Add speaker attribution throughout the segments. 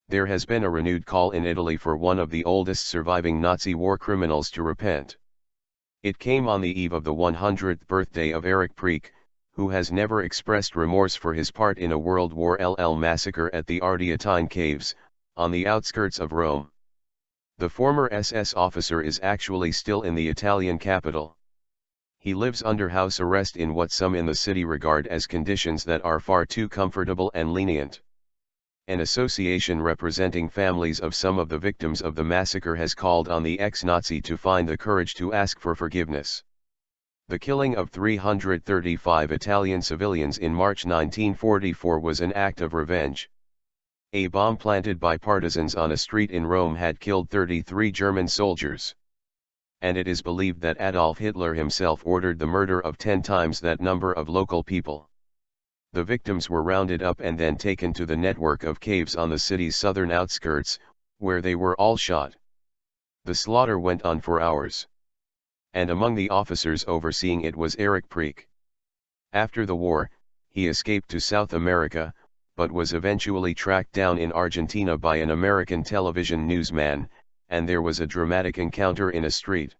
Speaker 1: There has been a renewed call in Italy for one of the oldest surviving Nazi war criminals to repent. It came on the eve of the 100th birthday of Erich Priebke, who has never expressed remorse for his part in a World War II massacre at the Ardeatine Caves, on the outskirts of Rome. The former SS officer is actually still in the Italian capital. He lives under house arrest in what some in the city regard as conditions that are far too comfortable and lenient. An association representing families of some of the victims of the massacre has called on the ex-Nazi to find the courage to ask for forgiveness. The killing of 335 Italian civilians in March 1944 was an act of revenge. A bomb planted by partisans on a street in Rome had killed 33 German soldiers. And it is believed that Adolf Hitler himself ordered the murder of 10 times that number of local people. The victims were rounded up and then taken to the network of caves on the city's southern outskirts, where they were all shot. The slaughter went on for hours. And among the officers overseeing it was Erich Priebke. After the war, he escaped to South America, but was eventually tracked down in Argentina by an American television newsman, and there was a dramatic encounter in a street.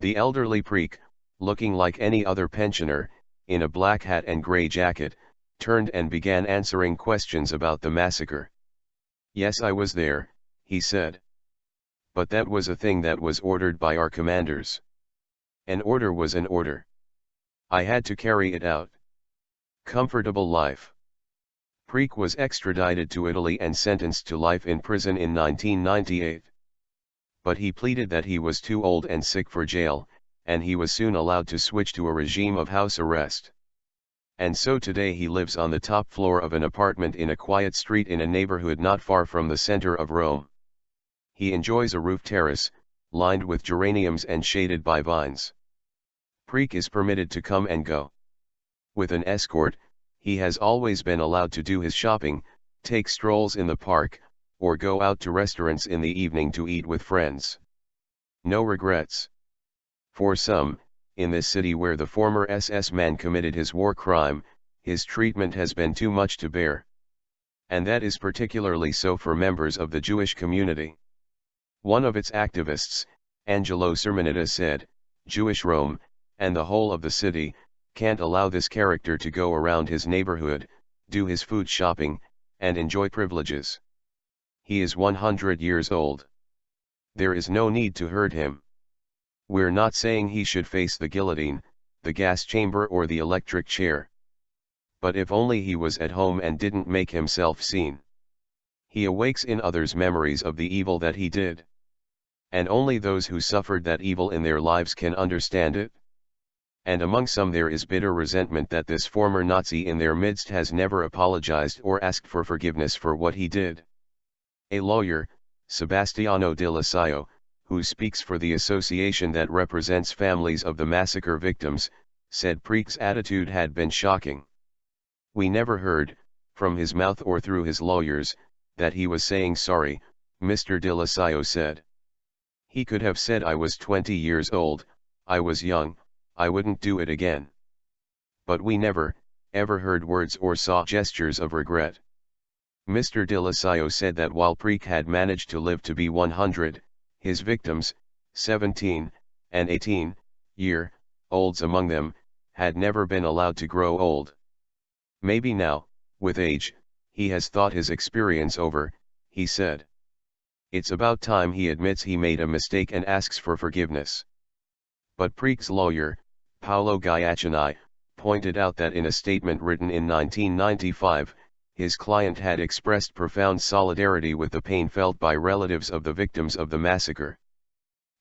Speaker 1: The elderly Priebke, looking like any other pensioner, in a black hat and gray jacket, turned and began answering questions about the massacre. "Yes, I was there," he said. "But that was a thing that was ordered by our commanders. An order was an order. I had to carry it out." Comfortable life. Priebke was extradited to Italy and sentenced to life in prison in 1998. But he pleaded that he was too old and sick for jail, and he was soon allowed to switch to a regime of house arrest. And so today he lives on the top floor of an apartment in a quiet street in a neighborhood not far from the center of Rome. He enjoys a roof terrace, lined with geraniums and shaded by vines. Priebke is permitted to come and go. With an escort, he has always been allowed to do his shopping, take strolls in the park, or go out to restaurants in the evening to eat with friends. No regrets. For some, in this city where the former SS man committed his war crime, his treatment has been too much to bear. And that is particularly so for members of the Jewish community. One of its activists, Angelo Sermonita, said, "Jewish Rome, and the whole of the city, can't allow this character to go around his neighborhood, do his food shopping, and enjoy privileges. He is 100 years old. There is no need to hurt him. We're not saying he should face the guillotine, the gas chamber or the electric chair. But if only he was at home and didn't make himself seen. He awakes in others memories of the evil that he did. And only those who suffered that evil in their lives can understand it. And among some there is bitter resentment that this former Nazi in their midst has never apologized or asked for forgiveness for what he did." A lawyer, Sebastiano Di Lasaio, who speaks for the association that represents families of the massacre victims, said Priebke's attitude had been shocking. "We never heard, from his mouth or through his lawyers, that he was saying sorry," Mr. Di Lasaio said. "He could have said I was 20 years old, I was young, I wouldn't do it again. But we never, ever heard words or saw gestures of regret." Mr. Di Lasaio said that while Priebke had managed to live to be 100, his victims, 17 and 18-year-olds among them, had never been allowed to grow old. "Maybe now, with age, he has thought his experience over," he said. "It's about time he admits he made a mistake and asks for forgiveness." But Priebke's lawyer, Paolo Ghiacchini, pointed out that in a statement written in 1995, his client had expressed profound solidarity with the pain felt by relatives of the victims of the massacre.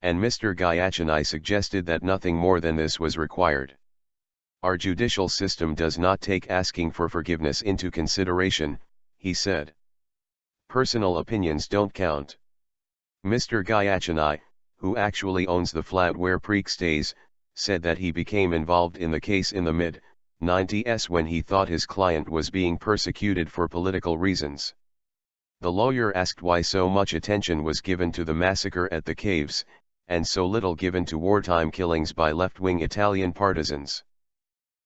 Speaker 1: And Mr. Ghiacchini suggested that nothing more than this was required. "Our judicial system does not take asking for forgiveness into consideration," he said. "Personal opinions don't count." Mr. Ghiacchini, who actually owns the flat where Priebke stays, said that he became involved in the case in the mid-90s when he thought his client was being persecuted for political reasons. The lawyer asked why so much attention was given to the massacre at the caves, and so little given to wartime killings by left-wing Italian partisans.